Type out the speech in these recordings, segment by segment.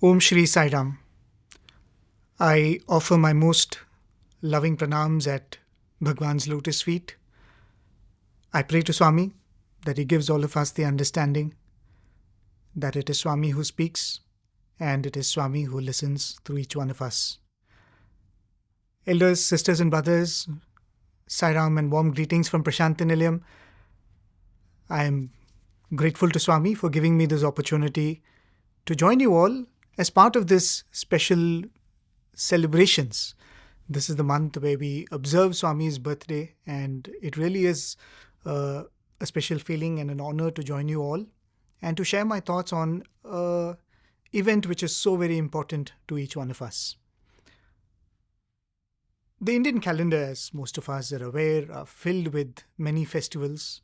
Om Shri Sai Ram. I offer my most loving pranams at Bhagawan's lotus feet. I pray to Swami that he gives all of us the understanding that it is Swami who speaks and it is Swami who listens through each one of us. Elders, sisters and brothers, Sai Ram and warm greetings from Prashanthi Nilayam. I am grateful to Swami for giving me this opportunity to join you all as part of this special celebrations. This is the month where we observe Swami's birthday, and it really is a special feeling and an honor to join you all and to share my thoughts on an event which is so very important to each one of us. The Indian calendar, as most of us are aware, are filled with many festivals.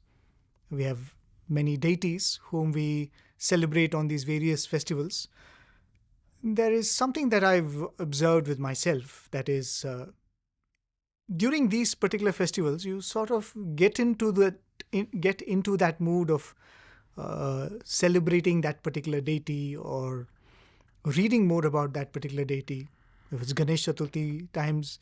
We have many deities whom we celebrate on these various festivals. There is something that I've observed with myself, that is, during these particular festivals, you sort of get into that mood of celebrating that particular deity or reading more about that particular deity. If it's Ganesh Chaturthi times,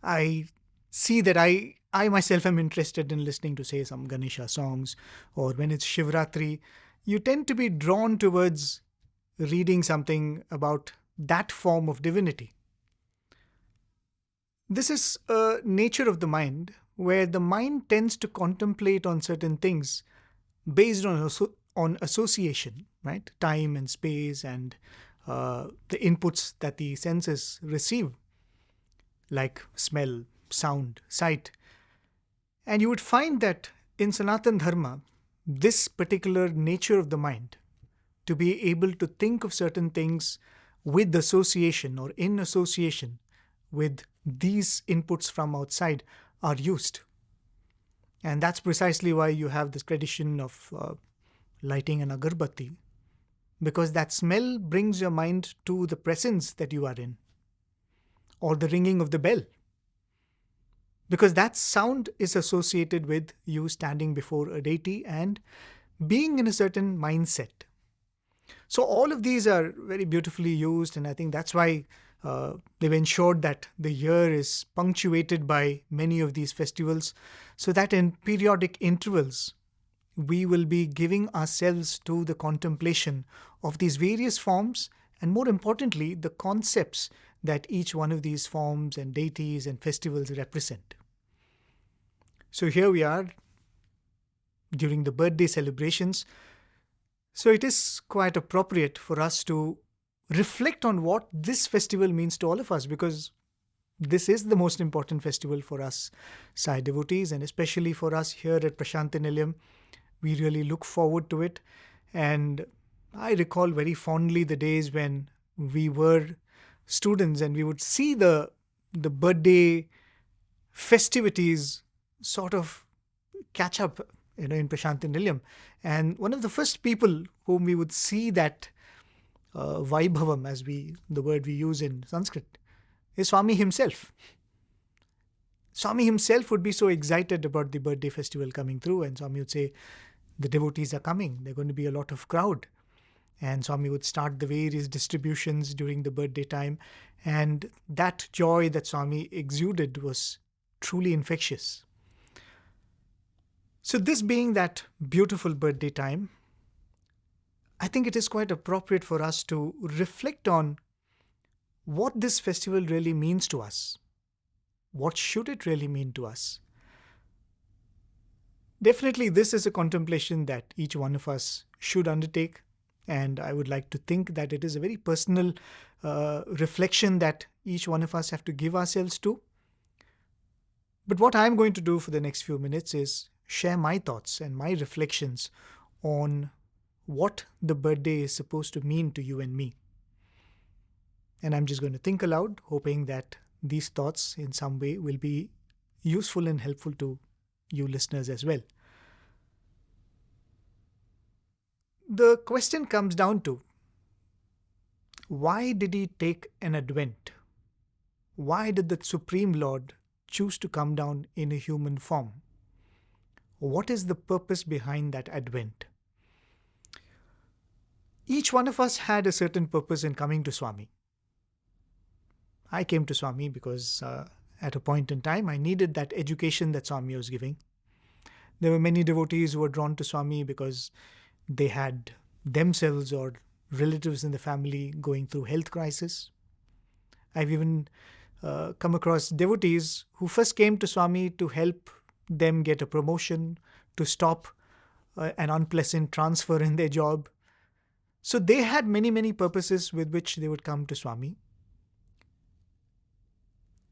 I see that I myself am interested in listening to, say, some Ganesha songs, or when it's Shivratri, you tend to be drawn towards reading something about that form of divinity. This is a nature of the mind where the mind tends to contemplate on certain things based on association, right? Time and space and the inputs that the senses receive, like smell, sound, sight. And you would find that in Sanatana Dharma, this particular nature of the mind, to be able to think of certain things with association or in association with these inputs from outside, are used. And that's precisely why you have this tradition of lighting an agarbatti, because that smell brings your mind to the presence that you are in, or the ringing of the bell, because that sound is associated with you standing before a deity and being in a certain mindset. So all of these are very beautifully used, and I think that's why they've ensured that the year is punctuated by many of these festivals, so that in periodic intervals we will be giving ourselves to the contemplation of these various forms, and more importantly, the concepts that each one of these forms and deities and festivals represent. So here we are during the birthday celebrations. So it is quite appropriate for us to reflect on what this festival means to all of us, because this is the most important festival for us Sai devotees, and especially for us here at Prashanthi Nilayam. We really look forward to it. And I recall very fondly the days when we were students and we would see the birthday festivities sort of catch up in Prashanthi Nilayam. And one of the first people whom we would see that Vaibhavam, as the word we use in Sanskrit, is Swami himself. Swami himself would be so excited about the birthday festival coming through, and Swami would say, the devotees are coming, there are going to be a lot of crowd. And Swami would start the various distributions during the birthday time. And that joy that Swami exuded was truly infectious. So this being that beautiful birthday time, I think it is quite appropriate for us to reflect on what this festival really means to us. What should it really mean to us? Definitely, this is a contemplation that each one of us should undertake. And I would like to think that it is a very personal reflection that each one of us have to give ourselves to. But what I'm going to do for the next few minutes is share my thoughts and my reflections on what the birthday is supposed to mean to you and me. And I'm just going to think aloud, hoping that these thoughts in some way will be useful and helpful to you listeners as well. The question comes down to, why did he take an advent? Why did the Supreme Lord choose to come down in a human form? What is the purpose behind that advent? Each one of us had a certain purpose in coming to Swami. I came to Swami because at a point in time I needed that education that Swami was giving. There were many devotees who were drawn to Swami because they had themselves or relatives in the family going through health crisis. I've even come across devotees who first came to Swami to help them get a promotion, to stop an unpleasant transfer in their job. So they had many, many purposes with which they would come to Swami.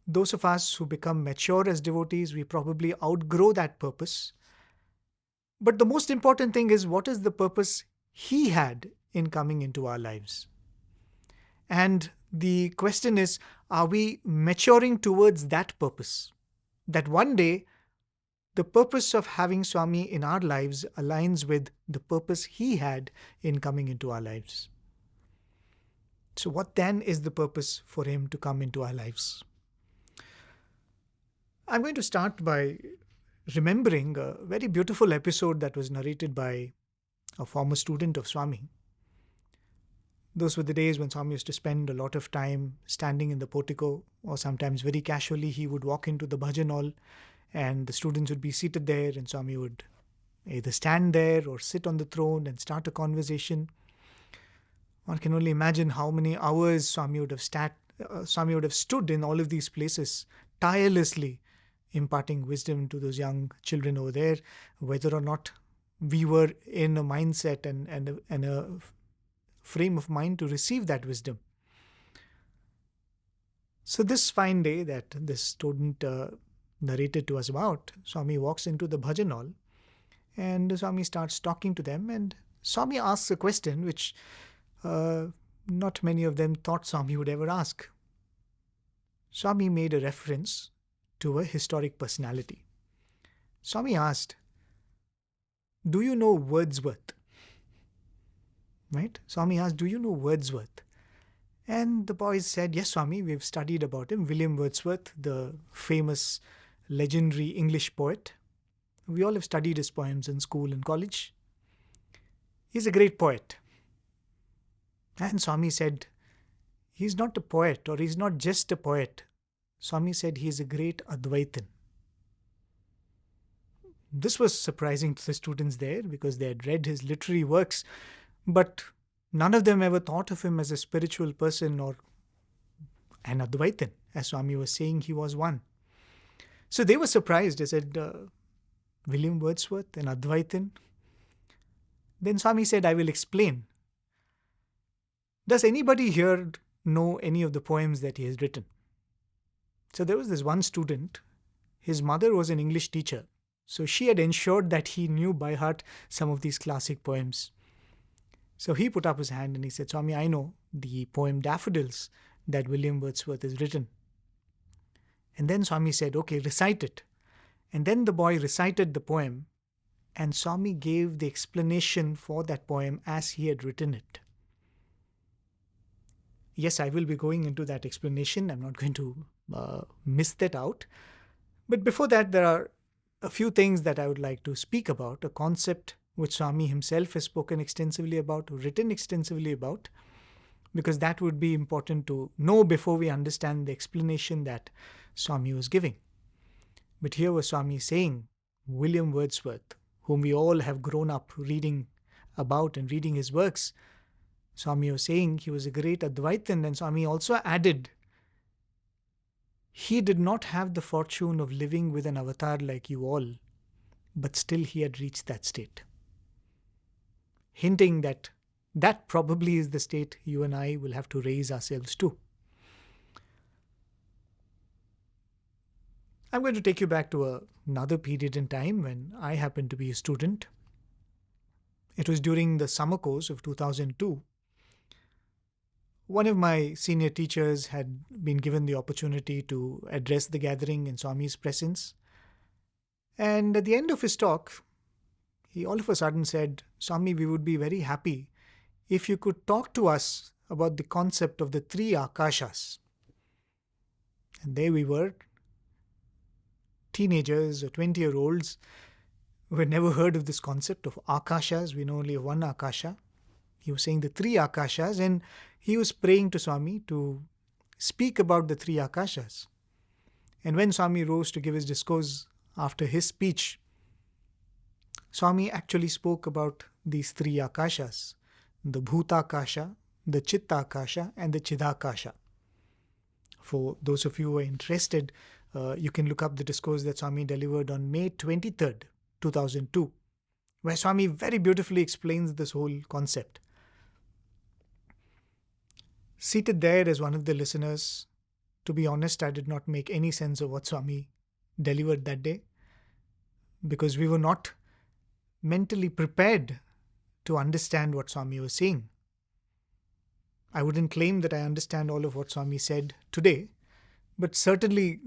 Those of us who become mature as devotees, we probably outgrow that purpose. But the most important thing is, what is the purpose he had in coming into our lives? And the question is, are we maturing towards that purpose? That one day, the purpose of having Swami in our lives aligns with the purpose he had in coming into our lives. So what then is the purpose for him to come into our lives? I'm going to start by remembering a very beautiful episode that was narrated by a former student of Swami. Those were the days when Swami used to spend a lot of time standing in the portico, or sometimes very casually he would walk into the bhajan hall and the students would be seated there and Swami would either stand there or sit on the throne and start a conversation. One can only imagine how many hours Swami would have stood in all of these places tirelessly imparting wisdom to those young children over there, whether or not we were in a mindset and a frame of mind to receive that wisdom. So this fine day that this student narrated to us about, Swami walks into the bhajan hall and Swami starts talking to them, and Swami asks a question which not many of them thought Swami would ever ask. Swami made a reference to a historic personality. Swami asked, "Do you know Wordsworth?" Right? Swami asked, "Do you know Wordsworth?" And the boys said, "Yes, Swami, we've studied about him. William Wordsworth, the famous, legendary English poet. We all have studied his poems in school and college. He's a great poet." And Swami said, "He's not a poet, or he's not just a poet." Swami said, "He is a great Advaitin." This was surprising to the students there because they had read his literary works, but none of them ever thought of him as a spiritual person or an Advaitin, as Swami was saying he was one. So they were surprised. They said, "William Wordsworth, an Advaitin?" Then Swami said, "I will explain. Does anybody here know any of the poems that he has written?" So there was this one student. His mother was an English teacher, so she had ensured that he knew by heart some of these classic poems. So he put up his hand and he said, "Swami, I know the poem Daffodils that William Wordsworth has written." And then Swami said, "Okay, recite it." And then the boy recited the poem, and Swami gave the explanation for that poem as he had written it. Yes, I will be going into that explanation. I'm not going to miss that out. But before that, there are a few things that I would like to speak about, a concept which Swami himself has spoken extensively about, written extensively about, because that would be important to know before we understand the explanation that Swami was giving. But here was Swami saying, William Wordsworth, whom we all have grown up reading about and reading his works, Swami was saying he was a great Advaitin, and Swami also added, he did not have the fortune of living with an avatar like you all, but still he had reached that state. Hinting that that probably is the state you and I will have to raise ourselves to. I'm going to take you back to another period in time when I happened to be a student. It was during the summer course of 2002. One of my senior teachers had been given the opportunity to address the gathering in Swami's presence. And at the end of his talk, he all of a sudden said, "Swami, we would be very happy if you could talk to us about the concept of the three akashas." And there we were, teenagers or 20-year-olds who had never heard of this concept of akashas. We know only of one akasha. He was saying the three akashas, and he was praying to Swami to speak about the three akashas. And when Swami rose to give his discourse after his speech, Swami actually spoke about these three akashas: the bhutakasha, the chittakasha, and the chidakasha. For those of you who are interested, you can look up the discourse that Swami delivered on May 23rd, 2002, where Swami very beautifully explains this whole concept. Seated there as one of the listeners, to be honest, I did not make any sense of what Swami delivered that day, because we were not mentally prepared to understand what Swami was saying. I wouldn't claim that I understand all of what Swami said today, but certainly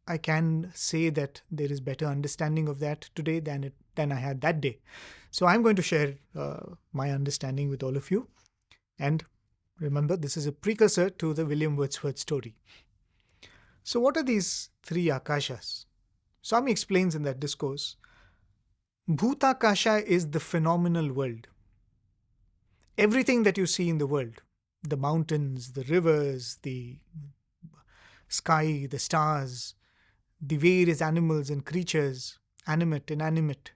I can say that there is better understanding of that today than I had that day. So I'm going to share my understanding with all of you. And remember, this is a precursor to the William Wordsworth story. So what are these three akashas? Swami explains in that discourse, Bhutakasha is the phenomenal world. Everything that you see in the world, the mountains, the rivers, the sky, the stars, the various animals and creatures, animate, inanimate,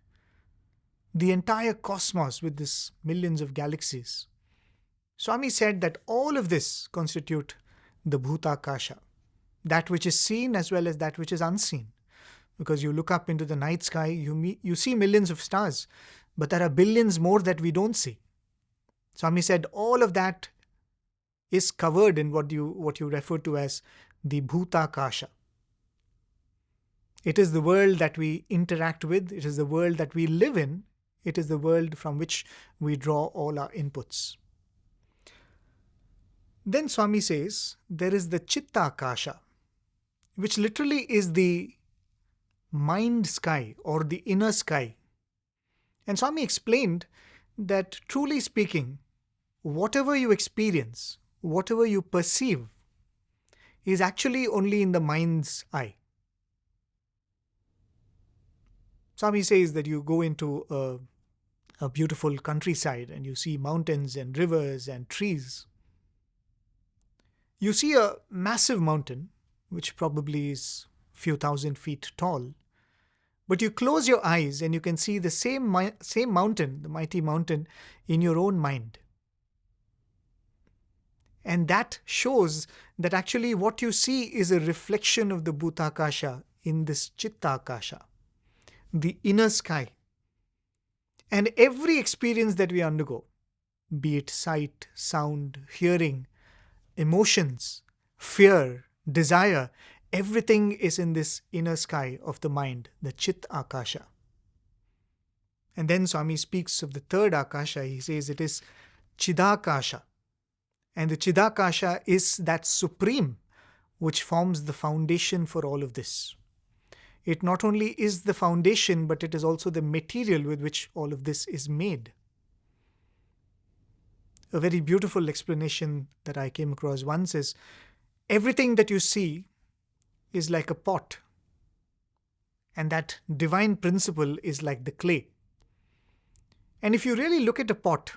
the entire cosmos with this millions of galaxies. Swami said that all of this constitute the Bhutakasha, that which is seen as well as that which is unseen. Because you look up into the night sky, you see millions of stars, but there are billions more that we don't see. Swami said all of that is covered in what you refer to as the Bhutakasha. It is the world that we interact with, it is the world that we live in, it is the world from which we draw all our inputs. Then Swami says there is the Chittakasha, which literally is the mind sky or the inner sky. And Swami explained that truly speaking, whatever you experience, whatever you perceive, is actually only in the mind's eye. Swami says that you go into a beautiful countryside and you see mountains and rivers and trees. You see a massive mountain, which probably is a few thousand feet tall, but you close your eyes and you can see the same mountain, the mighty mountain, in your own mind. And that shows that actually what you see is a reflection of the Bhutakasha in this Chittakasha, the inner sky. And every experience that we undergo, be it sight, sound, hearing, emotions, fear, desire, everything is in this inner sky of the mind, the Chit Akasha. And then Swami speaks of the third Akasha. He says it is Chidakasha. And the Chidakasha is that supreme which forms the foundation for all of this. It not only is the foundation, but it is also the material with which all of this is made. A very beautiful explanation that I came across once is, everything that you see is like a pot, and that divine principle is like the clay. And if you really look at a pot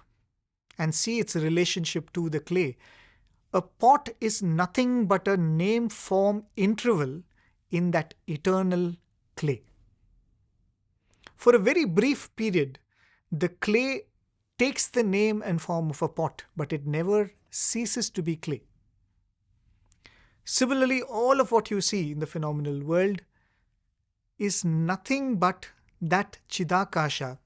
and see its relationship to the clay, a pot is nothing but a name-form interval in that eternal clay. For a very brief period, the clay takes the name and form of a pot, but it never ceases to be clay. Similarly, all of what you see in the phenomenal world is nothing but that Chidakasha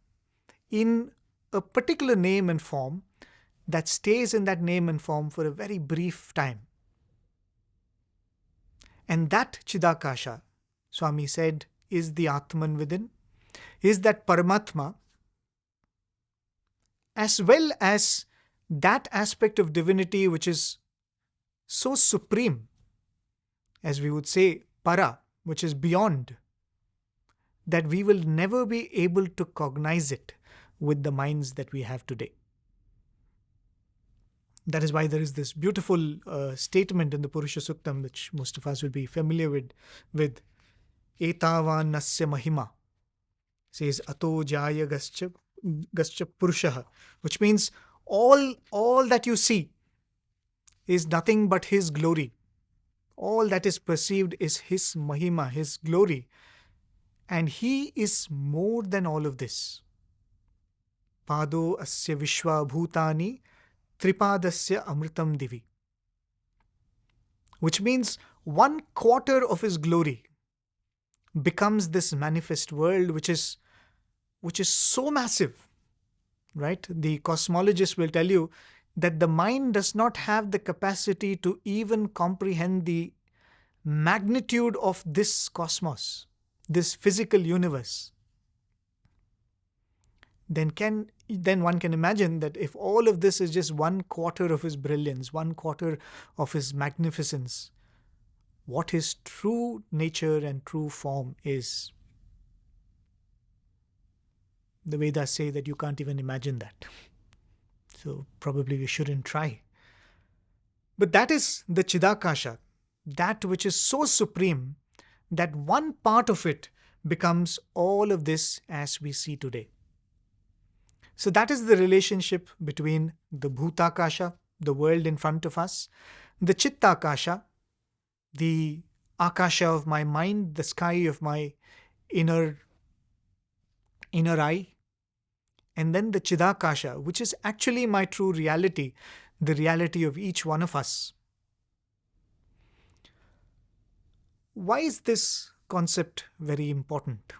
in a particular name and form that stays in that name and form for a very brief time. And that Chidakasha, Swami said, is the Atman within, is that Paramatma, as well as that aspect of divinity which is so supreme, as we would say, Para, which is beyond, that we will never be able to cognize it with the minds that we have today. That is why there is this beautiful statement in the Purusha Suktam, which most of us will be familiar with Etavan Nasya Mahima. It says, Ato Jaya Gascha Purushaha, which means All that you see is nothing but His glory. All that is perceived is His mahima, His glory. And He is more than all of this. Pado asya vishwa bhutani tripadasya amritam divi. Which means 1/4 of His glory becomes this manifest world, which is so massive, right? The cosmologists will tell you that the mind does not have the capacity to even comprehend the magnitude of this cosmos, this physical universe. Then one can imagine that if all of this is just 1/4 of His brilliance, 1/4 of His magnificence, what His true nature and true form is. The Vedas say that you can't even imagine that. So probably we shouldn't try. But that is the Chidakasha, that which is so supreme that one part of it becomes all of this as we see today. So that is the relationship between the Bhutakasha, the world in front of us, the Chittakasha, the Akasha of my mind, the sky of my inner eye, and then the Chidakasha, which is actually my true reality, the reality of each one of us. Why is this concept very important?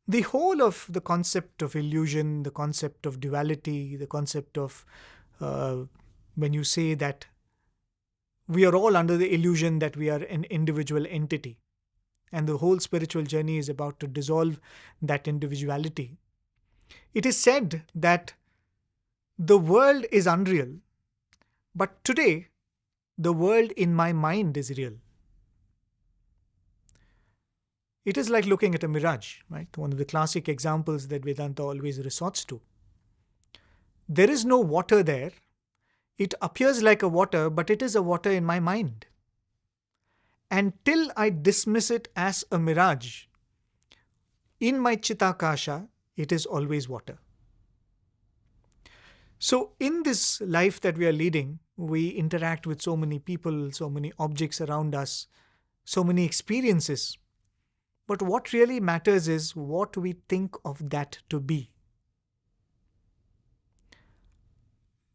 The whole of the concept of illusion, the concept of duality, the concept of when you say that we are all under the illusion that we are an individual entity, and the whole spiritual journey is about to dissolve that individuality. It is said that the world is unreal, but today the world in my mind is real. It is like looking at a mirage, right? One of the classic examples that Vedanta always resorts to. There is no water there. It appears like a water, but it is a water in my mind. And till I dismiss it as a mirage, in my Chittakasha, it is always water. So in this life that we are leading, we interact with so many people, so many objects around us, so many experiences. But what really matters is what we think of that to be.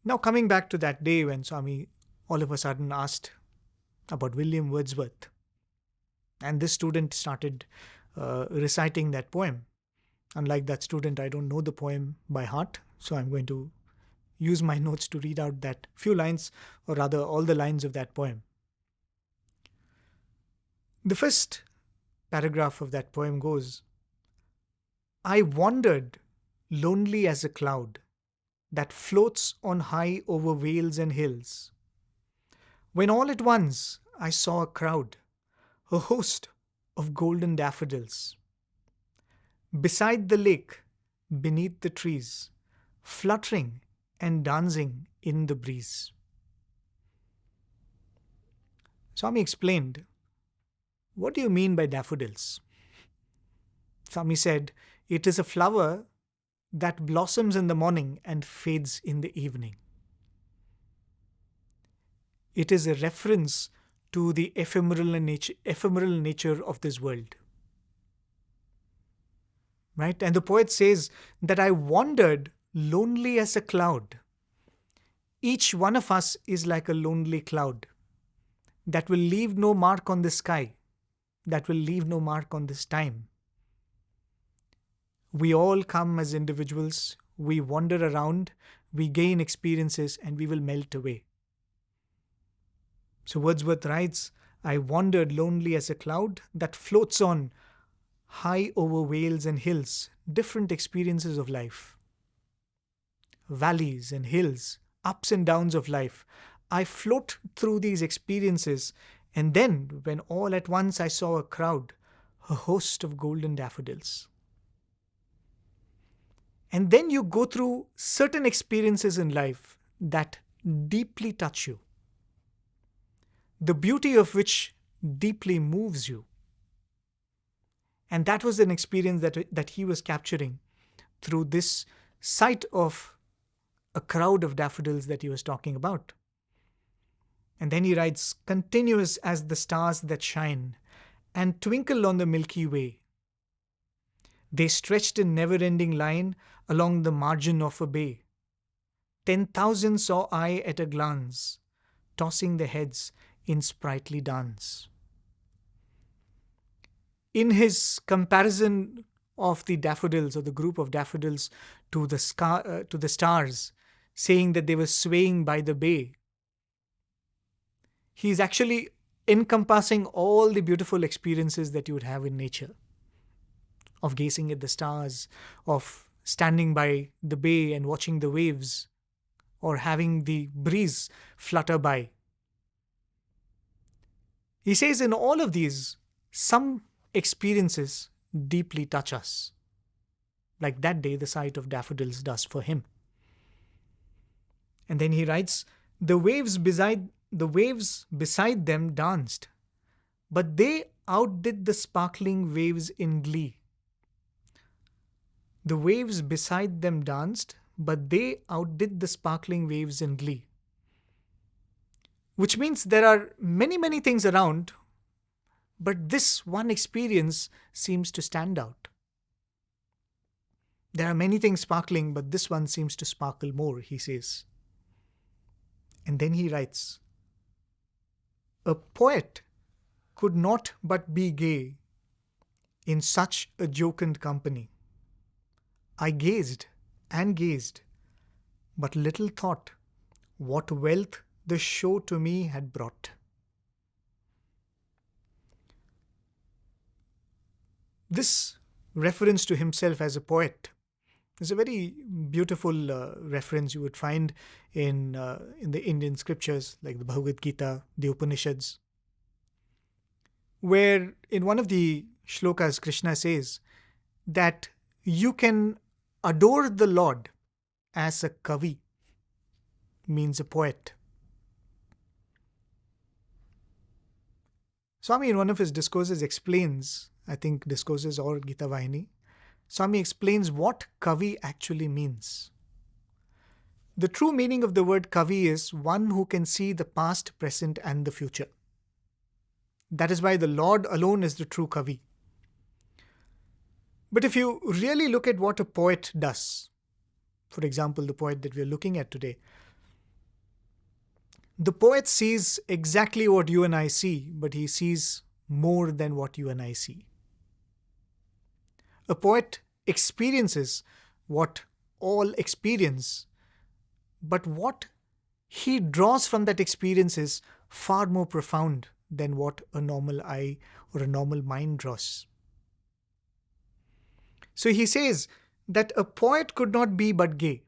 Now coming back to that day when Swami all of a sudden asked about William Wordsworth, and this student started reciting that poem. Unlike that student, I don't know the poem by heart, so I'm going to use my notes to read out that few lines, or rather all the lines of that poem. The first paragraph of that poem goes, I wandered lonely as a cloud that floats on high over vales and hills, when all at once I saw a crowd, a host of golden daffodils. Beside the lake, beneath the trees, fluttering and dancing in the breeze. Swami explained, what do you mean by daffodils? Swami said, it is a flower that blossoms in the morning and fades in the evening. It is a reference to the ephemeral nature of this world. Right? And the poet says that I wandered lonely as a cloud. Each one of us is like a lonely cloud that will leave no mark on the sky, that will leave no mark on this time. We all come as individuals, we wander around, we gain experiences, and we will melt away. So Wordsworth writes, I wandered lonely as a cloud that floats on high over vales and hills, different experiences of life. Valleys and hills, ups and downs of life. I float through these experiences, and then, when all at once I saw a crowd, a host of golden daffodils. And then you go through certain experiences in life that deeply touch you, the beauty of which deeply moves you. And that was an experience that he was capturing through this sight of a crowd of daffodils that he was talking about. And then he writes, continuous as the stars that shine and twinkle on the Milky Way. They stretched in never-ending line along the margin of a bay. 10,000 saw I at a glance, tossing their heads in sprightly dance. In his comparison of the daffodils or the group of daffodils to the stars, saying that they were swaying by the bay, he is actually encompassing all the beautiful experiences that you would have in nature, of gazing at the stars, of standing by the bay and watching the waves, or having the breeze flutter by. He says in all of these, some experiences deeply touch us, like that day the sight of daffodils does for him. And then he writes, the waves beside them danced, but they outdid the sparkling waves in glee. The waves beside them danced, but they outdid the sparkling waves in glee. Which means there are many, many things around, but this one experience seems to stand out. There are many things sparkling, but this one seems to sparkle more, he says. And then he writes, a poet could not but be gay in such a jocund company. I gazed and gazed, but little thought what wealth the show to me had brought. This reference to himself as a poet is a very beautiful reference you would find in the Indian scriptures like the Bhagavad Gita, the Upanishads, where in one of the shlokas Krishna says that you can adore the Lord as a kavi, means a poet. Swami in one of his discourses explains, I think discourses or Gita Vahini, Swami explains what kavi actually means. The true meaning of the word kavi is one who can see the past, present and the future. That is why the Lord alone is the true kavi. But if you really look at what a poet does, for example, the poet that we are looking at today, the poet sees exactly what you and I see, but he sees more than what you and I see. A poet experiences what all experience, but what he draws from that experience is far more profound than what a normal eye or a normal mind draws. So he says that a poet could not be but gay.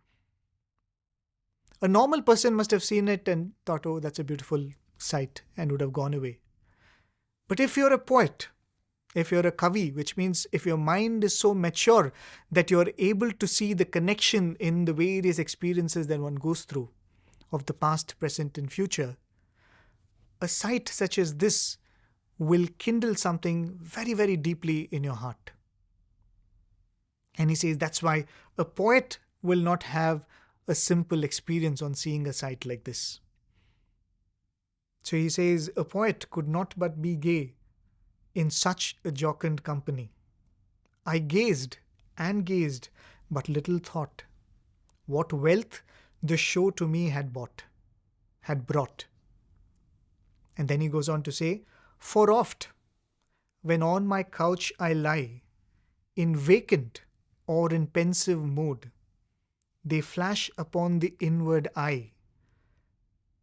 A normal person must have seen it and thought, oh, that's a beautiful sight, and would have gone away. But if you're a poet, if you're a kavi, which means if your mind is so mature that you're able to see the connection in the various experiences that one goes through of the past, present and future, a sight such as this will kindle something very, very deeply in your heart. And he says that's why a poet will not have a simple experience on seeing a sight like this. So he says a poet could not but be gay in such a jocund company. I gazed and gazed, but little thought what wealth the show to me had brought. And then he goes on to say, for oft, when on my couch I lie, in vacant or in pensive mood, they flash upon the inward eye,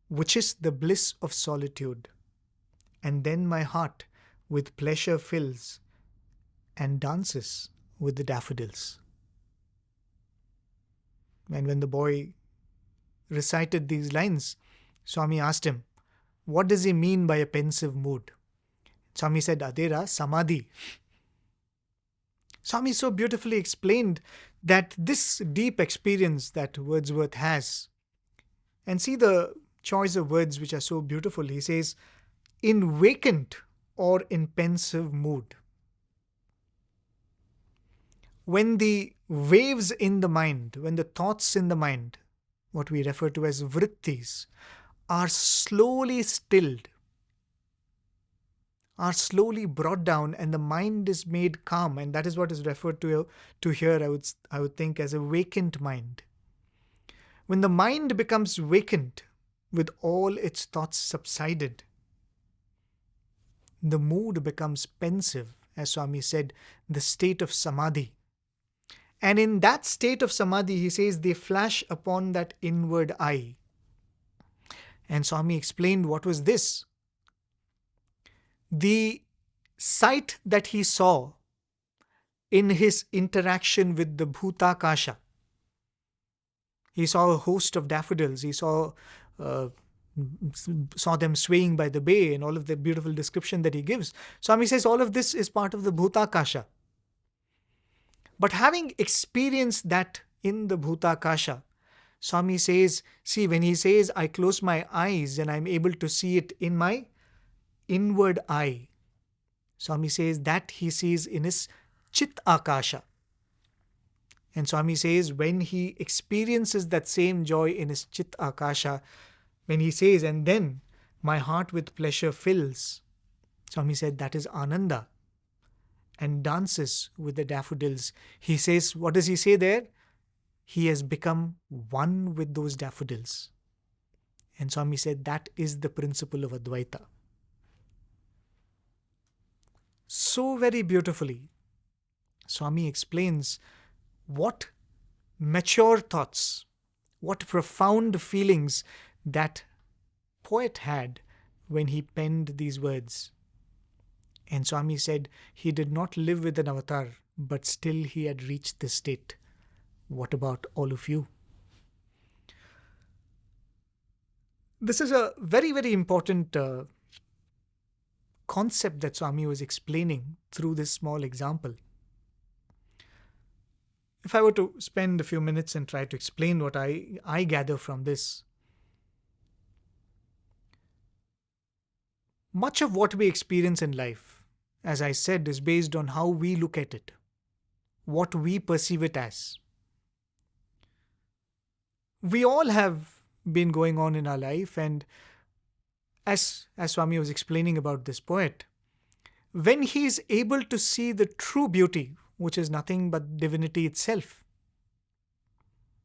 which is the bliss of solitude. And then my heart with pleasure fills and dances with the daffodils. And when the boy recited these lines, Swami asked him, what does he mean by a pensive mood? Swami said, Adera Samadhi. Swami so beautifully explained that this deep experience that Wordsworth has, and see the choice of words which are so beautiful. He says, in vacant or in pensive mood. When the waves in the mind, when the thoughts in the mind what we refer to as vrittis, are slowly stilled, are slowly brought down, and the mind is made calm. And that is what is referred to here, I would think, as a vacant mind. When the mind becomes vacant, with all its thoughts subsided, the mood becomes pensive, as Swami said, the state of samadhi. And in that state of samadhi, he says, they flash upon that inward eye. And Swami explained what was this. The sight that he saw in his interaction with the Bhutakasha. He saw a host of daffodils. He saw them swaying by the bay, and all of the beautiful description that he gives. Swami says all of this is part of the Bhutakasha. But having experienced that in the Bhutakasha, Swami says, see, when he says, I close my eyes and I'm able to see it in my inward eye, Swami says that he sees in his Chit Akasha. And Swami says when he experiences that same joy in his Chit Akasha, when he says, and then my heart with pleasure fills, Swami said that is Ananda, and dances with the daffodils. He says, what does he say there? He has become one with those daffodils. And Swami said that is the principle of Advaita. So very beautifully, Swami explains what mature thoughts, what profound feelings that poet had when he penned these words. And Swami said he did not live with an avatar, but still he had reached this state. What about all of you? This is a very, very important concept that Swami was explaining through this small example. If I were to spend a few minutes and try to explain what I gather from this, much of what we experience in life, as I said, is based on how we look at it, what we perceive it as. We all have been going on in our life, and as Swami was explaining about this poet, when he is able to see the true beauty, which is nothing but divinity itself,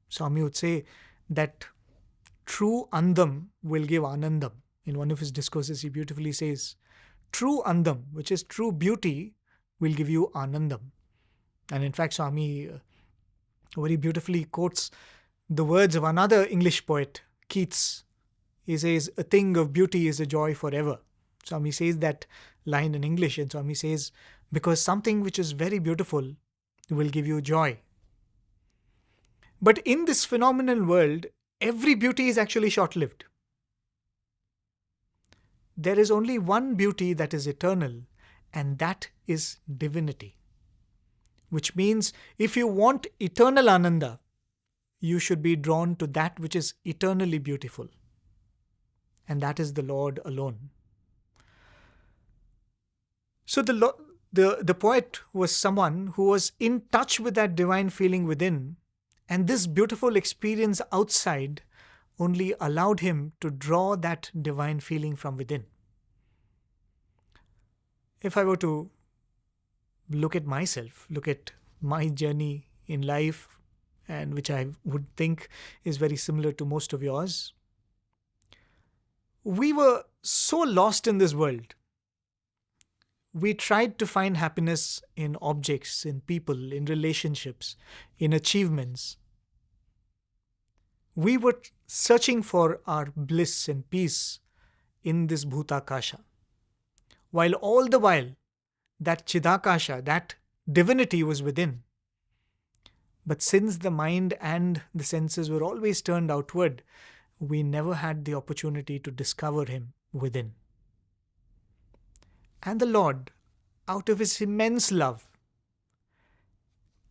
Swami would say that true andam will give anandam. In one of his discourses, he beautifully says, true andam, which is true beauty, will give you anandam. And in fact, Swami very beautifully quotes the words of another English poet, Keats. He says, a thing of beauty is a joy forever. Swami says that line in English, and Swami says, because something which is very beautiful will give you joy. But in this phenomenal world, every beauty is actually short-lived. There is only one beauty that is eternal, and that is divinity. Which means if you want eternal Ananda, you should be drawn to that which is eternally beautiful. And that is the Lord alone. So the poet was someone who was in touch with that divine feeling within, and this beautiful experience outside only allowed him to draw that divine feeling from within. If I were to look at myself, look at my journey in life, and which I would think is very similar to most of yours, we were so lost in this world. We tried to find happiness in objects, in people, in relationships, in achievements. We were searching for our bliss and peace in this Bhutakasha. While all the while, that Chidakasha, that divinity was within. But since the mind and the senses were always turned outward, we never had the opportunity to discover him within. And the Lord, out of his immense love,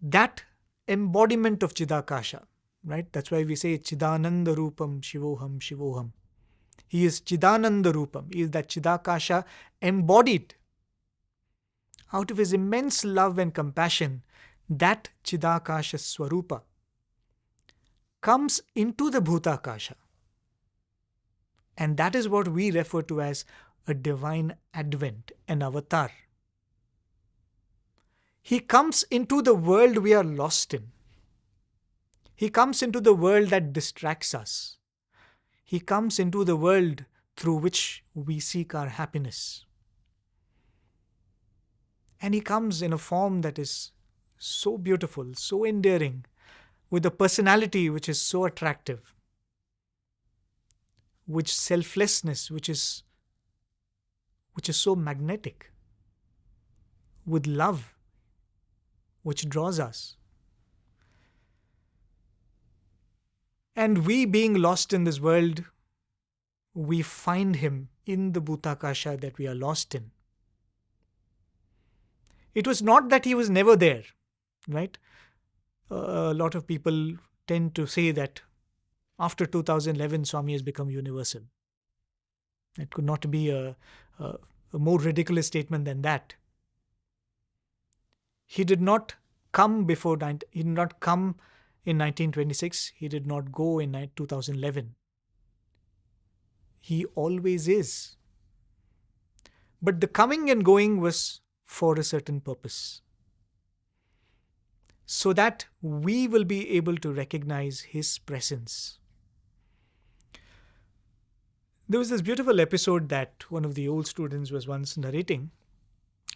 that embodiment of Chidakasha, right? That's why we say Chidananda Rupam Shivoham Shivoham. He is Chidananda Rupam. He is that Chidakasha embodied. Out of his immense love and compassion, that Chidakasha Swarupa comes into the Bhutakasha. And that is what we refer to as a divine advent, an avatar. He comes into the world we are lost in. He comes into the world that distracts us. He comes into the world through which we seek our happiness. And he comes in a form that is so beautiful, so endearing, with a personality which is so attractive, with selflessness which is so magnetic, with love which draws us. And we, being lost in this world, we find him in the Bhutakasha that we are lost in. It was not that he was never there, right? A lot of people tend to say that after 2011, Swami has become universal. It could not be a more ridiculous statement than that. He did not come he did not come in 1926. He did not go in 2011. He always is. But the coming and going was for a certain purpose, so that we will be able to recognize his presence. There was this beautiful episode that one of the old students was once narrating.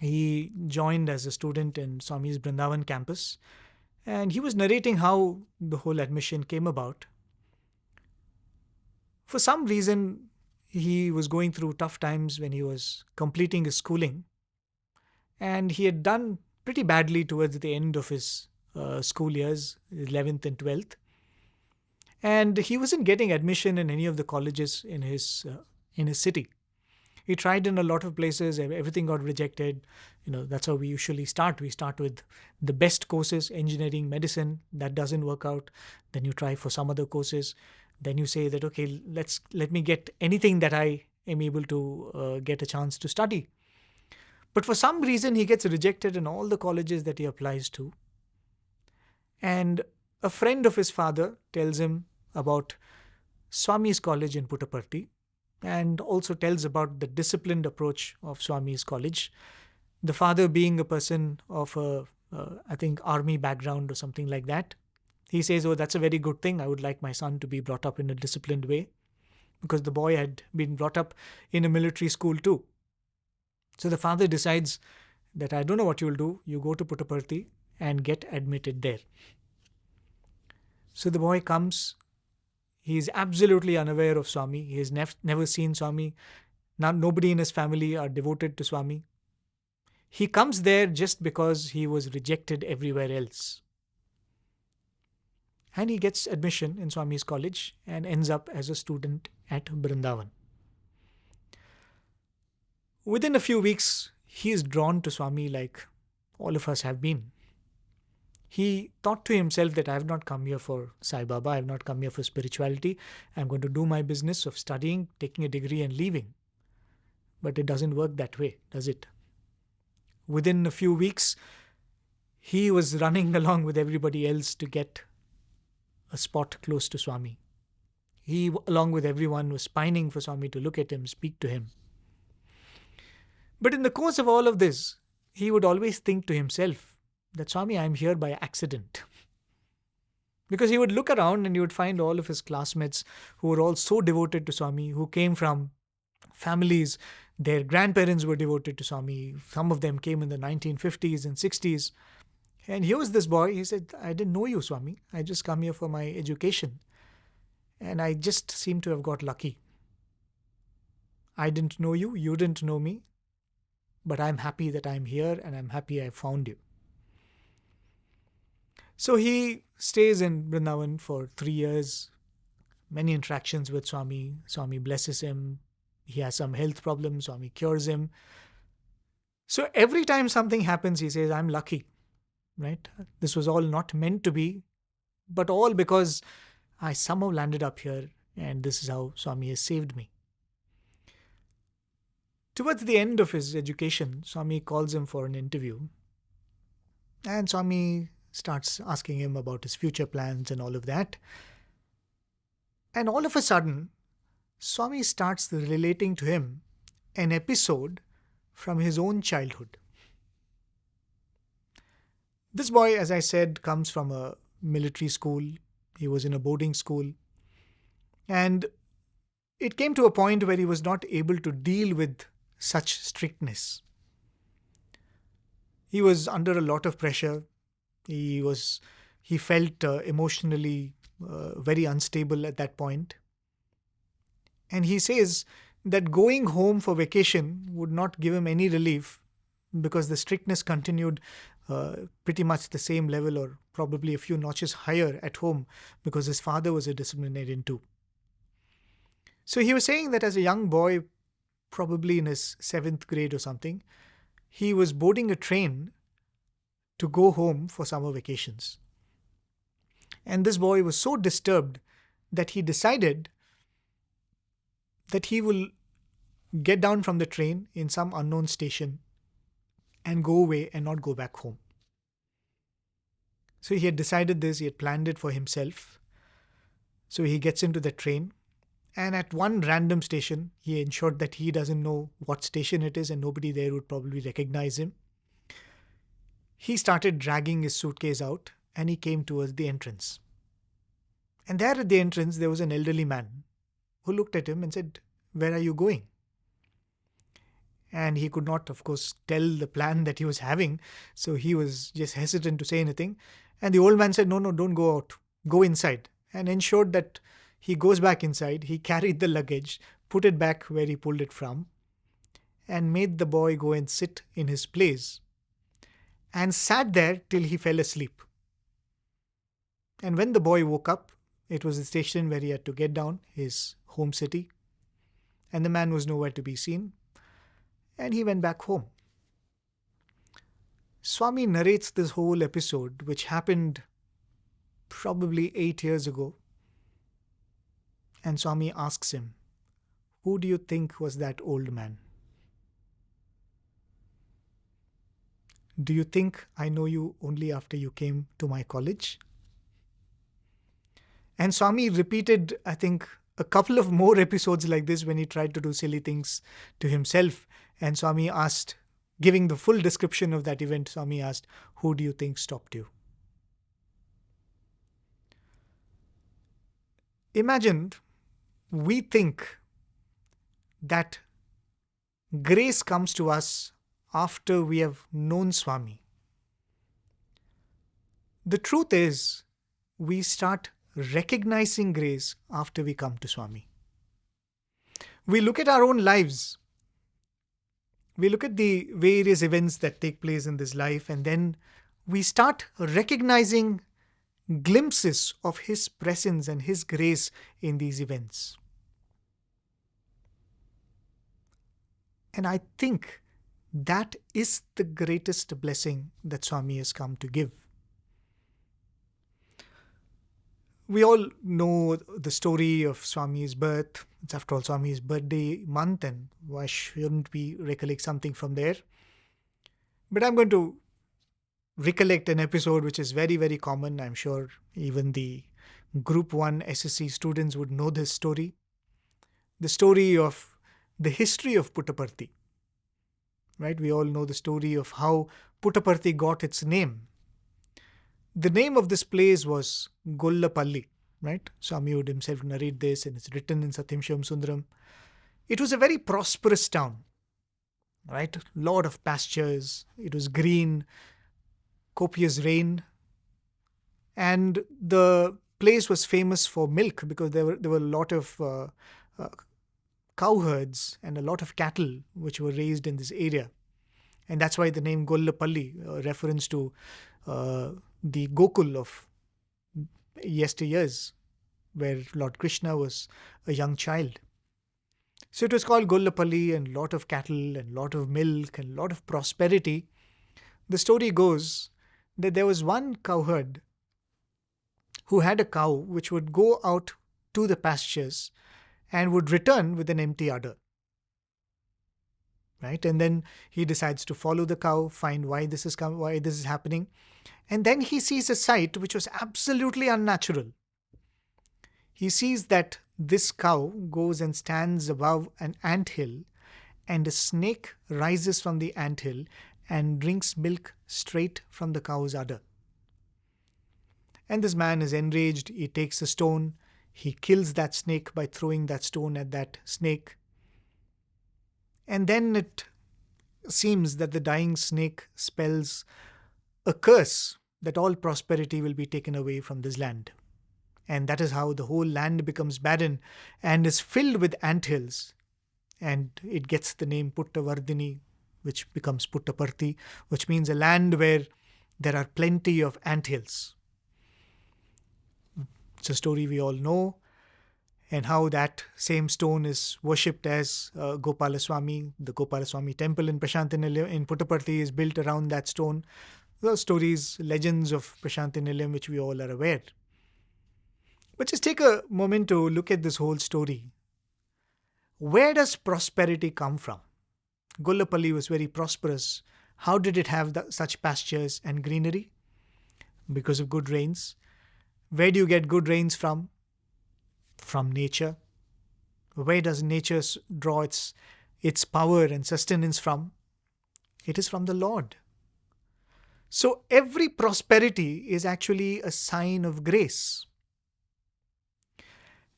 He joined as a student in Swami's Vrindavan campus, and he was narrating how the whole admission came about. For some reason, he was going through tough times when he was completing his schooling, and he had done pretty badly towards the end of his school years, 11th and 12th. And he wasn't getting admission in any of the colleges in his city. He tried in a lot of places, everything got rejected. That's how we usually start. We start with the best courses, engineering, medicine. That doesn't work out. Then you try for some other courses. Then you say that, okay, let me get anything that I am able to get a chance to study. But for some reason, he gets rejected in all the colleges that he applies to. And a friend of his father tells him about Swami's college in Puttaparthi, and also tells about the disciplined approach of Swami's college. The father being a person of I think, army background or something like that. He says, oh, that's a very good thing. I would like my son to be brought up in a disciplined way, because the boy had been brought up in a military school too. So the father decides that, I don't know what you'll do. You go to Puttaparthi and get admitted there. So the boy comes. He is absolutely unaware of Swami. He has never seen Swami. Now, nobody in his family are devoted to Swami. He comes there just because he was rejected everywhere else. And he gets admission in Swami's college and ends up as a student at Vrindavan. Within a few weeks, he is drawn to Swami like all of us have been. He thought to himself that I have not come here for Sai Baba, I have not come here for spirituality. I am going to do my business of studying, taking a degree and leaving. But it doesn't work that way, does it? Within a few weeks, he was running along with everybody else to get a spot close to Swami. He, along with everyone, was pining for Swami to look at him, speak to him. But in the course of all of this, he would always think to himself that, Swami, I am here by accident. Because he would look around and he would find all of his classmates who were all so devoted to Swami, who came from families, their grandparents were devoted to Swami. Some of them came in the 1950s and 60s. And here was this boy, he said, I didn't know you, Swami. I just come here for my education. And I just seem to have got lucky. I didn't know you, you didn't know me. But I'm happy that I'm here and I'm happy I found you. So he stays in Vrindavan for 3 years, many interactions with Swami. Swami blesses him. He has some health problems. Swami cures him. So every time something happens, he says, I'm lucky, right? This was all not meant to be, but all because I somehow landed up here, and this is how Swami has saved me. Towards the end of his education, Swami calls him for an interview, and Swami starts asking him about his future plans and all of that. And all of a sudden, Swami starts relating to him an episode from his own childhood. This boy, as I said, comes from a military school. He was in a boarding school. And it came to a point where he was not able to deal with such strictness. He was under a lot of pressure. He felt emotionally very unstable at that point. And he says that going home for vacation would not give him any relief because the strictness continued pretty much the same level, or probably a few notches higher at home, because his father was a disciplinarian too. So he was saying that as a young boy, probably in his 7th grade or something, he was boarding a train to go home for summer vacations. And this boy was so disturbed that he decided that he will get down from the train in some unknown station and go away and not go back home. So he had decided this, he had planned it for himself. So he gets into the train, and at one random station, he ensured that he doesn't know what station it is and nobody there would probably recognize him. He started dragging his suitcase out and he came towards the entrance. And there at the entrance, there was an elderly man who looked at him and said, "Where are you going?" And he could not, of course, tell the plan that he was having. So he was just hesitant to say anything. And the old man said, "No, don't go out. Go inside." And ensured that he goes back inside. He carried the luggage, put it back where he pulled it from, and made the boy go and sit in his place. And sat there till he fell asleep. And when the boy woke up, it was the station where he had to get down, his home city. And the man was nowhere to be seen. And he went back home. Swami narrates this whole episode, which happened probably 8 years ago. And Swami asks him, "Who do you think was that old man? Do you think I know you only after you came to my college?" And Swami repeated, I think, a couple of more episodes like this when he tried to do silly things to himself. And Swami asked, giving the full description of that event, Swami asked, "Who do you think stopped you?" Imagine we think that grace comes to us after we have known Swami. The truth is, we start recognizing grace after we come to Swami. We look at our own lives. We look at the various events that take place in this life, and then we start recognizing glimpses of His presence and His grace in these events. And I think that is the greatest blessing that Swami has come to give. We all know the story of Swami's birth. It's after all Swami's birthday month, and why shouldn't we recollect something from there? But I'm going to recollect an episode which is very, very common. I'm sure even the Group 1 SSC students would know this story. The story of the history of Puttaparthi. Right? We all know the story of how Puttaparthi got its name. The name of this place was Gollapalli, right? Swami would himself narrate this, and it's written in Satyam Shivam Sundaram. It was a very prosperous town, right? Lot of pastures. It was green, copious rain, and the place was famous for milk because there were a lot of cowherds and a lot of cattle which were raised in this area. And that's why the name Gollapalli, reference to the Gokul of yesteryears, where Lord Krishna was a young child. So it was called Gollapalli, and lot of cattle and lot of milk and lot of prosperity. The story goes that there was one cowherd who had a cow which would go out to the pastures and would return with an empty udder. Right? And then he decides to follow the cow, find why this is happening. And then he sees a sight which was absolutely unnatural. He sees that this cow goes and stands above an anthill, and a snake rises from the anthill and drinks milk straight from the cow's udder. And this man is enraged. He takes a stone, he kills that snake by throwing that stone at that snake. And then it seems that the dying snake spells a curse that all prosperity will be taken away from this land. And that is how the whole land becomes barren and is filled with anthills. And it gets the name Puttaparthi, which becomes Puttaparthi, which means a land where there are plenty of anthills. It's a story we all know, and how that same stone is worshipped as Gopalaswamy. The Gopalaswamy temple in Prashantinilayam in Puttaparthi is built around that stone. Those stories, legends of Prashantinilayam, which we all are aware. But just take a moment to look at this whole story. Where does prosperity come from? Gollapalli was very prosperous. How did it have such pastures and greenery? Because of good rains. Where do you get good rains from? From nature. Where does nature draw its power and sustenance from? It is from the Lord. So every prosperity is actually a sign of grace.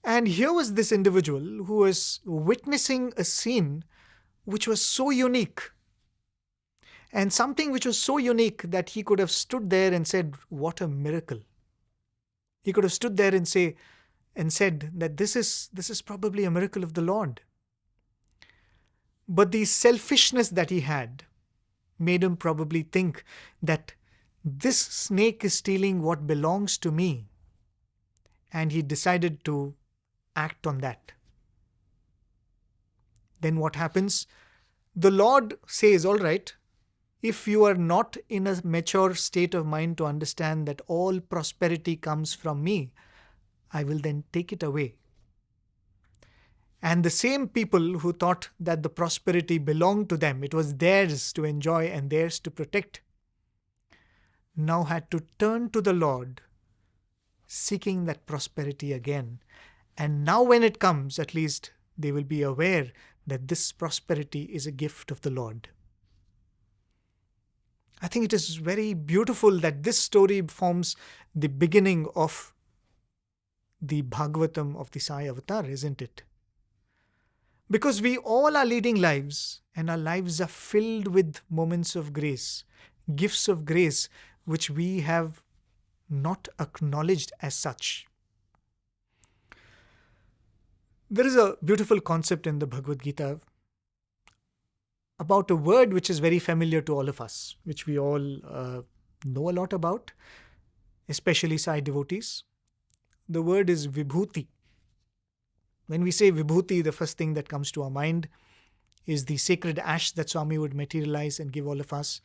And here was this individual who was witnessing a scene which was so unique. And something which was so unique that he could have stood there and said, "What a miracle." He could have stood there and said that this is probably a miracle of the Lord. But the selfishness that he had made him probably think that this snake is stealing what belongs to me. And he decided to act on that. Then what happens? The Lord says, all right, if you are not in a mature state of mind to understand that all prosperity comes from me, I will then take it away. And the same people who thought that the prosperity belonged to them, it was theirs to enjoy and theirs to protect, now had to turn to the Lord, seeking that prosperity again. And now when it comes, at least they will be aware that this prosperity is a gift of the Lord. I think it is very beautiful that this story forms the beginning of the Bhagavatam of the Sai avatar, isn't it? Because we all are leading lives, and our lives are filled with moments of grace, gifts of grace, which we have not acknowledged as such. There is a beautiful concept in the Bhagavad Gita about a word which is very familiar to all of us, which we all know a lot about, especially Sai devotees. The word is Vibhuti. When we say Vibhuti, the first thing that comes to our mind is the sacred ash that Swami would materialize and give all of us,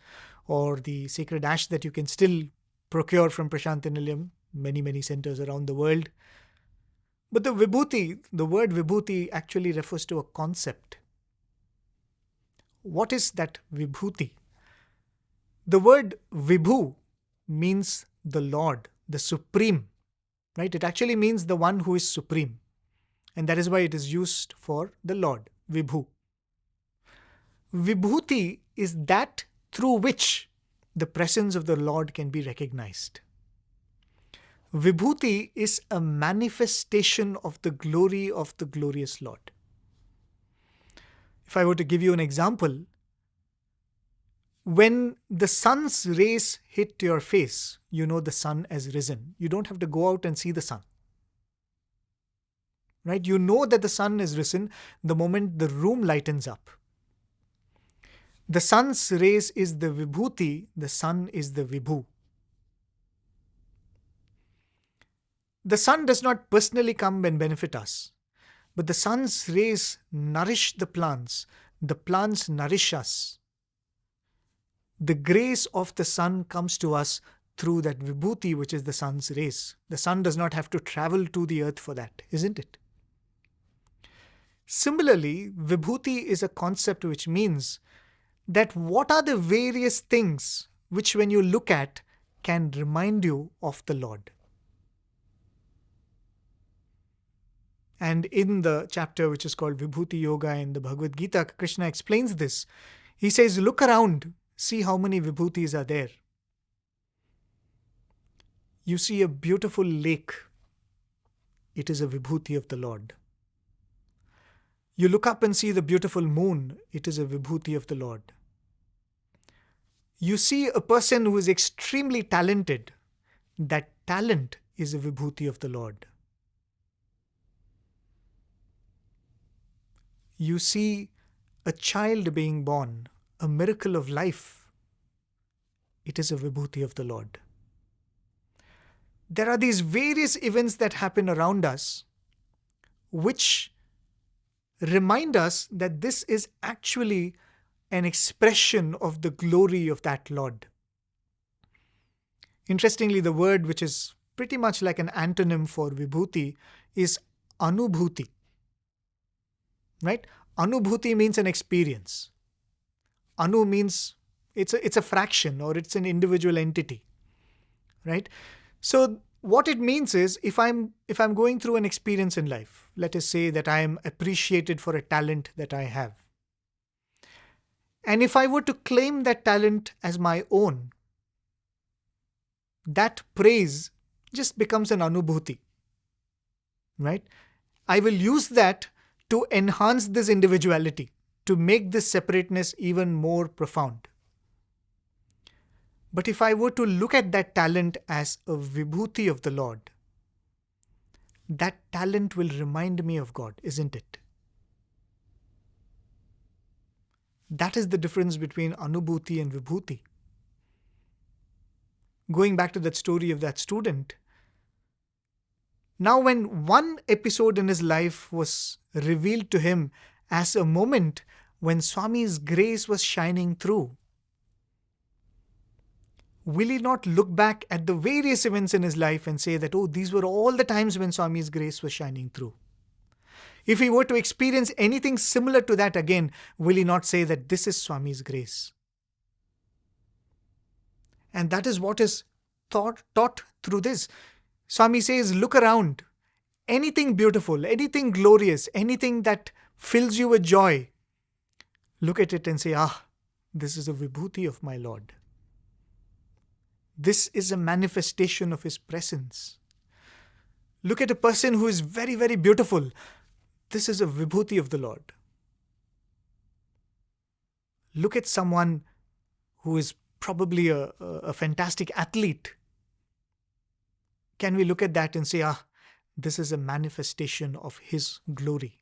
or the sacred ash that you can still procure from Prashantinilayam, many centers around the world. But the Vibhuti, the word Vibhuti actually refers to a concept. What is that Vibhuti? The word Vibhu means the Lord, the Supreme, right? It actually means the one who is supreme. And that is why it is used for the Lord, Vibhu. Vibhuti is that through which the presence of the Lord can be recognized. Vibhuti is a manifestation of the glory of the glorious Lord. If I were to give you an example, when the sun's rays hit your face, you know the sun has risen. You don't have to go out and see the sun. Right? You know that the sun has risen the moment the room lightens up. The sun's rays is the Vibhuti, the sun is the Vibhu. The sun does not personally come and benefit us, but the sun's rays nourish the plants nourish us. The grace of the sun comes to us through that Vibhuti, which is the sun's rays. The sun does not have to travel to the earth for that, isn't it? Similarly, Vibhuti is a concept which means that what are the various things which when you look at can remind you of the Lord. And in the chapter which is called Vibhuti Yoga in the Bhagavad Gita, Krishna explains this. He says, look around, see how many Vibhutis are there. You see a beautiful lake, it is a Vibhuti of the Lord. You look up and see the beautiful moon, it is a Vibhuti of the Lord. You see a person who is extremely talented, that talent is a Vibhuti of the Lord. You see a child being born, a miracle of life, it is a Vibhuti of the Lord. There are these various events that happen around us which remind us that this is actually an expression of the glory of that Lord. Interestingly, the word which is pretty much like an antonym for Vibhuti is Anubhuti. Right? Anubhuti means an experience. Anu means it's a fraction or it's an individual entity. Right? So what it means is if I'm going through an experience in life, let us say that I am appreciated for a talent that I have. And if I were to claim that talent as my own, that praise just becomes an anubhuti. Right? I will use that to enhance this individuality, to make this separateness even more profound. But if I were to look at that talent as a vibhuti of the Lord, that talent will remind me of God, isn't it? That is the difference between anubhuti and vibhuti. Going back to that story of that student, now when one episode in his life was revealed to him as a moment when Swami's grace was shining through, will he not look back at the various events in his life and say that, oh, these were all the times when Swami's grace was shining through? If he were to experience anything similar to that again, will he not say that this is Swami's grace? And that is what is taught through this. Swami says, look around. Anything beautiful, anything glorious, anything that fills you with joy, look at it and say, this is a vibhuti of my Lord. This is a manifestation of His presence. Look at a person who is very, very beautiful. This is a vibhuti of the Lord. Look at someone who is probably a fantastic athlete. Can we look at that and say, this is a manifestation of His glory?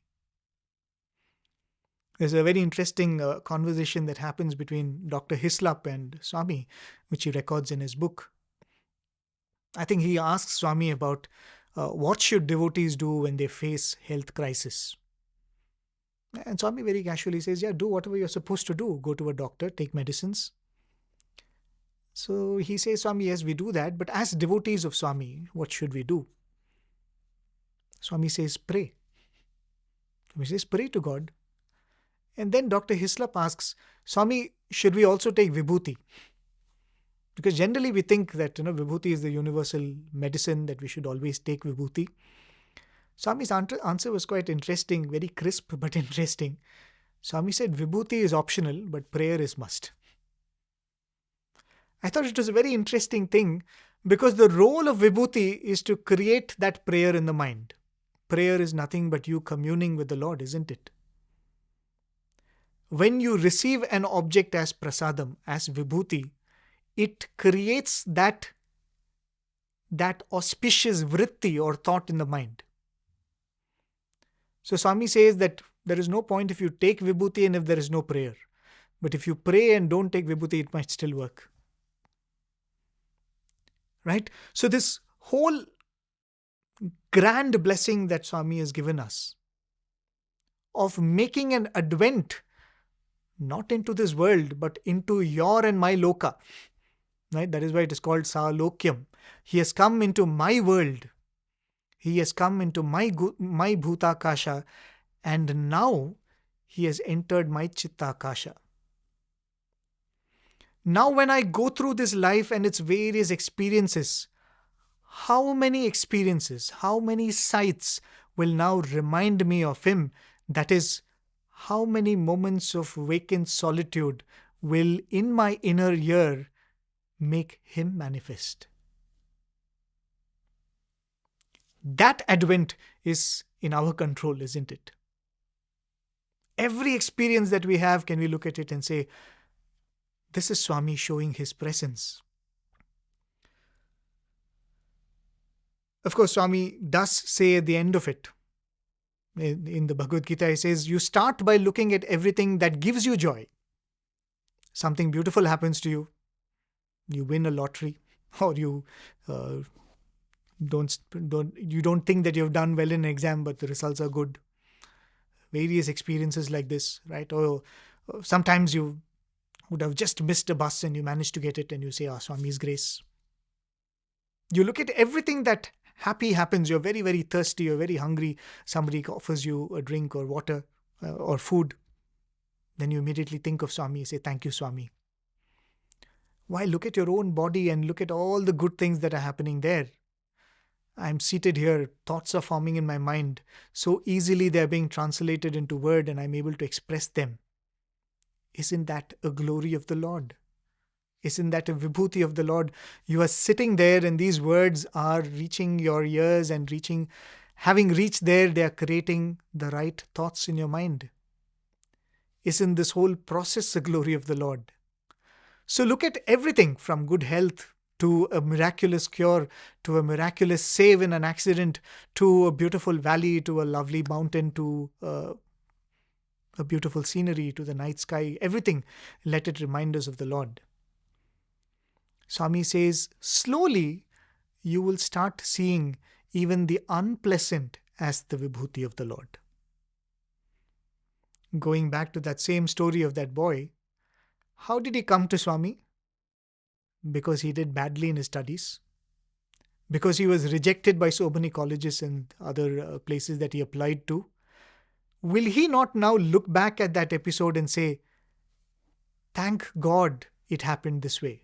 There's a very interesting conversation that happens between Dr. Hislop and Swami, which he records in his book. I think he asks Swami about what should devotees do when they face health crisis. And Swami very casually says, do whatever you're supposed to do. Go to a doctor, take medicines. So he says, Swami, yes, we do that. But as devotees of Swami, what should we do? Swami says, pray. Swami says, pray to God. And then Dr. Hislop asks, Swami, should we also take vibhuti? Because generally we think that vibhuti is the universal medicine, that we should always take vibhuti. Swami's answer was quite interesting, very crisp but interesting. Swami said, vibhuti is optional, but prayer is must. I thought it was a very interesting thing because the role of vibhuti is to create that prayer in the mind. Prayer is nothing but you communing with the Lord, isn't it? When you receive an object as prasadam, as vibhuti, it creates that auspicious vritti or thought in the mind. So Swami says that there is no point if you take vibhuti and if there is no prayer. But if you pray and don't take vibhuti, it might still work. Right? So this whole grand blessing that Swami has given us of making an advent not into this world, but into your and my loka. Right? That is why it is called Salokyam. He has come into my world. He has come into my bhutakasha, and now he has entered my chittakasha. Now when I go through this life and its various experiences, how many experiences, how many sights, will now remind me of him. That is, how many moments of vacant solitude will in my inner ear make him manifest. That advent is in our control, isn't it? Every experience that we have, can we look at it and say, this is Swami showing his presence. Of course, Swami does say at the end of it, in the Bhagavad Gita, he says, you start by looking at everything that gives you joy. Something beautiful happens to you. You win a lottery, or you don't think that you've done well in an exam, but the results are good. Various experiences like this, right? Or sometimes you would have just missed a bus and you managed to get it, and you say, Swami's grace. You look at everything that happy happens. You're very, very thirsty. You're very hungry. Somebody offers you a drink or water or food. Then you immediately think of Swami. You say, thank you, Swami. Why? Look at your own body and look at all the good things that are happening there. I'm seated here. Thoughts are forming in my mind. So easily they're being translated into word, and I'm able to express them. Isn't that a glory of the Lord? Isn't that a vibhuti of the Lord? You are sitting there and these words are reaching your ears, and having reached there, they are creating the right thoughts in your mind. Isn't this whole process a glory of the Lord? So look at everything from good health to a miraculous cure, to a miraculous save in an accident, to a beautiful valley, to a lovely mountain, to a beautiful scenery, to the night sky. Everything, let it remind us of the Lord. Swami says, slowly you will start seeing even the unpleasant as the vibhuti of the Lord. Going back to that same story of that boy, how did he come to Swami? Because he did badly in his studies, because he was rejected by so many colleges and other places that he applied to. Will he not now look back at that episode and say, thank God it happened this way.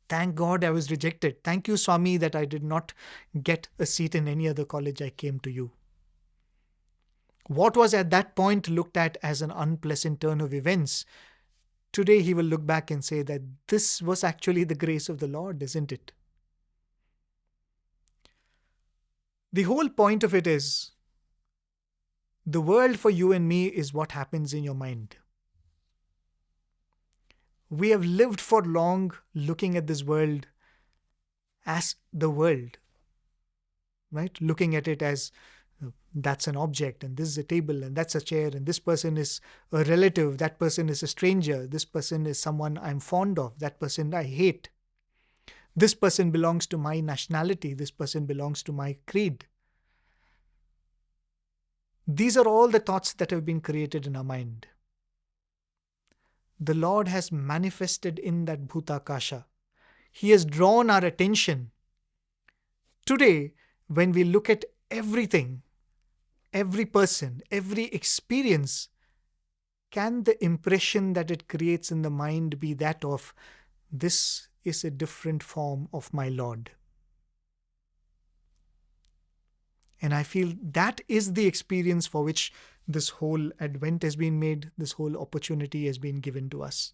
Thank God I was rejected. Thank you, Swami, that I did not get a seat in any other college. I came to you. What was at that point looked at as an unpleasant turn of events, today he will look back and say that this was actually the grace of the Lord, isn't it? The whole point of it is, the world for you and me is what happens in your mind. We have lived for long looking at this world as the world, right? Looking at it as that's an object, and this is a table, and that's a chair, and this person is a relative, that person is a stranger, this person is someone I'm fond of, that person I hate. This person belongs to my nationality, this person belongs to my creed. These are all the thoughts that have been created in our mind. The Lord has manifested in that Bhutakasha. He has drawn our attention. Today, when we look at everything, every person, every experience, can the impression that it creates in the mind be that of, this is a different form of my Lord? And I feel that is the experience for which this whole advent has been made, this whole opportunity has been given to us.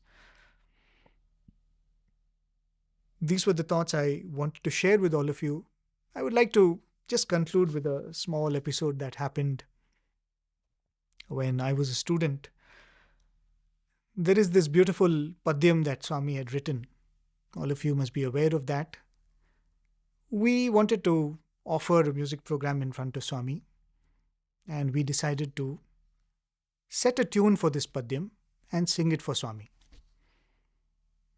These were the thoughts I wanted to share with all of you. I would like to just conclude with a small episode that happened when I was a student. There is this beautiful padyam that Swami had written. All of you must be aware of that. We wanted to offer a music program in front of Swami, and we decided to set a tune for this padyam and sing it for Swami.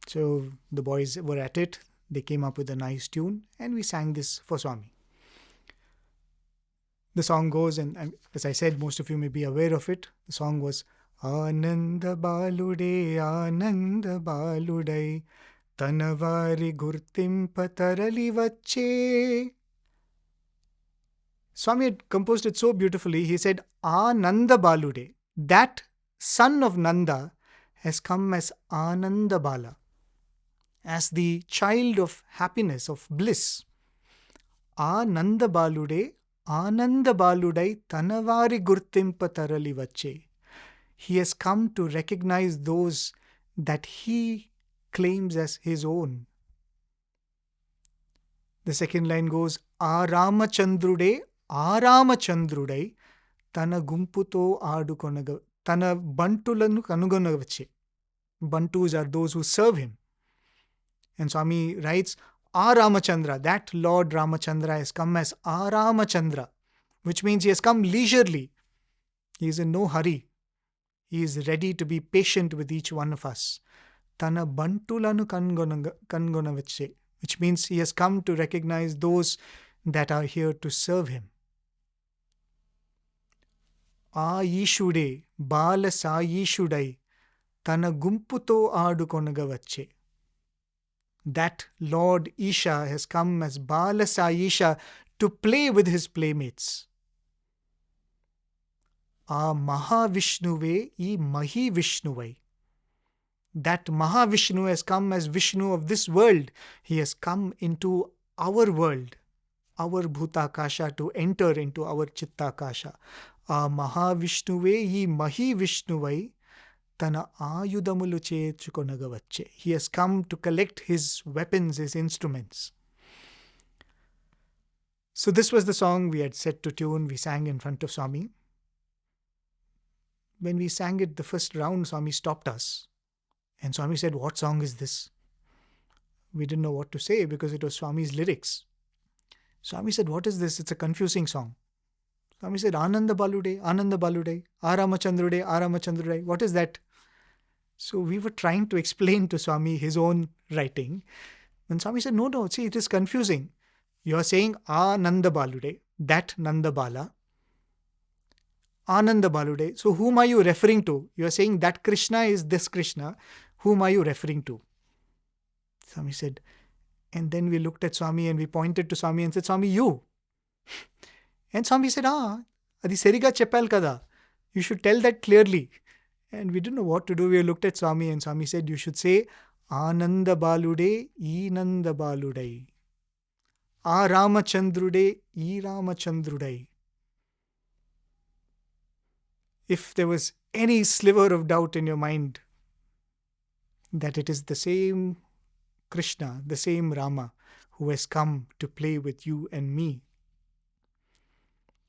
So the boys were at it. They came up with a nice tune, and we sang this for Swami. The song goes, and as I said, most of you may be aware of it. The song was, Ananda Balude, Ananda Baludai, Tanavari Gurtimpa Tarali Vache. Swami had composed it so beautifully. He said, Ananda Balude, that son of Nanda has come as Ananda Bala, as the child of happiness, of bliss. Ananda Balude, Ananda Baludai Tanavari Gurtimpa Tarali Vache. He has come to recognize those that he claims as his own. The second line goes, Aramachandrude, Aramachandrude, Tana Gumputo Adukonaga, Tana Bantulanu Kanugonavache. Bantus are those who serve him. And Swami writes, Ramachandra, that Lord Ramachandra has come as Ramachandra, which means he has come leisurely. He is in no hurry. He is ready to be patient with each one of us. Tana Bantulanu Kangonavache, which means he has come to recognize those that are here to serve him. Aishude, Bala Sayishudai, Tana Gumputo Adukonagavache. That Lord Isha has come as Bala Sayisha to play with his playmates. Mahavishnuve I Mahi Vishnuvai. That Mahavishnu has come as Vishnu of this world. He has come into our world, our Bhutakasha, to enter into our Chittakasha. Mahavishnuve I Mahi Vishnuvai. Tana Ayudamulu Chechukonagavache. He has come to collect his weapons, his instruments. So this was the song we had set to tune. We sang in front of Swami. When we sang it the first round, Swami stopped us. And Swami said, "What song is this?" We didn't know what to say because it was Swami's lyrics. Swami said, "What is this? It's a confusing song." Swami said, Ananda Balude, Aramachandrude, Aramachandrude. What is that? So we were trying to explain to Swami his own writing. And Swami said, no, see, it is confusing. You are saying Ananda Balude, that Nanda Bala. Ananda Balude. So whom are you referring to? You are saying that Krishna is this Krishna. Whom are you referring to? Swami said, and then we looked at Swami and we pointed to Swami and said, Swami, you. And Swami said, Adi Seriga Cheppal Kada. You should tell that clearly. And we didn't know what to do. We looked at Swami and Swami said, you should say, Ananda Balude, Nanda Baludai. Ramachandrude, Ramachandrudai. If there was any sliver of doubt in your mind that it is the same Krishna, the same Rama, who has come to play with you and me,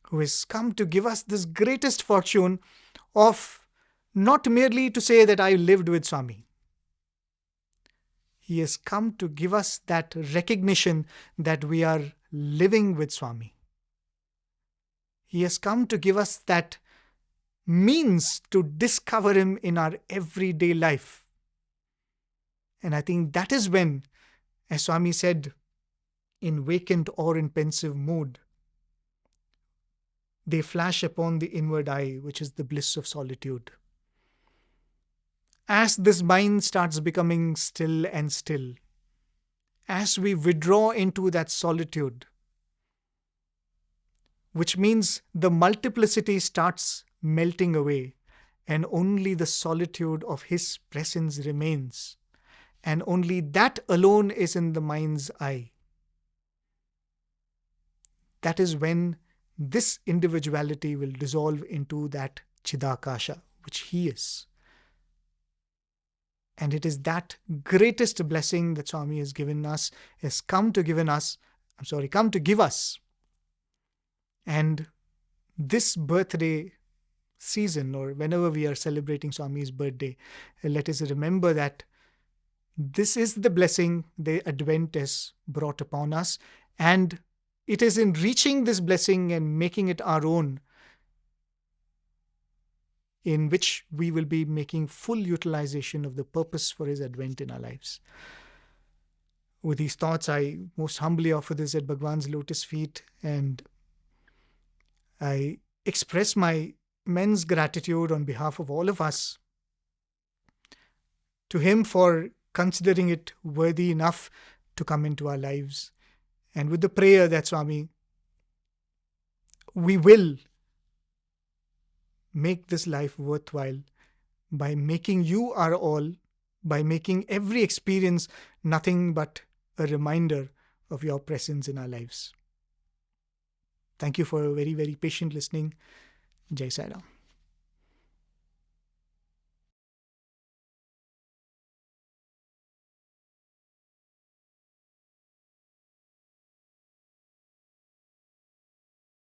who has come to give us this greatest fortune of not merely to say that I lived with Swami. He has come to give us that recognition that we are living with Swami. He has come to give us that means to discover him in our everyday life. And I think that is when, as Swami said, in vacant or in pensive mood, they flash upon the inward eye, which is the bliss of solitude. As this mind starts becoming still and still, as we withdraw into that solitude, which means the multiplicity starts melting away and only the solitude of his presence remains, and only that alone is in the mind's eye. That is when this individuality will dissolve into that Chidakasha, which he is. And it is that greatest blessing that Swami has given us, has come to give us. And this birthday season, or whenever we are celebrating Swami's birthday, let us remember that this is the blessing the Advent has brought upon us, and it is in reaching this blessing and making it our own in which we will be making full utilization of the purpose for his advent in our lives. With these thoughts, I most humbly offer this at Bhagawan's lotus feet, and I express my immense gratitude on behalf of all of us to him for considering it worthy enough to come into our lives. And with the prayer that, Swami, we will make this life worthwhile by making you our all, by making every experience nothing but a reminder of your presence in our lives. Thank you for very, very patient listening. Jai Sai Ram.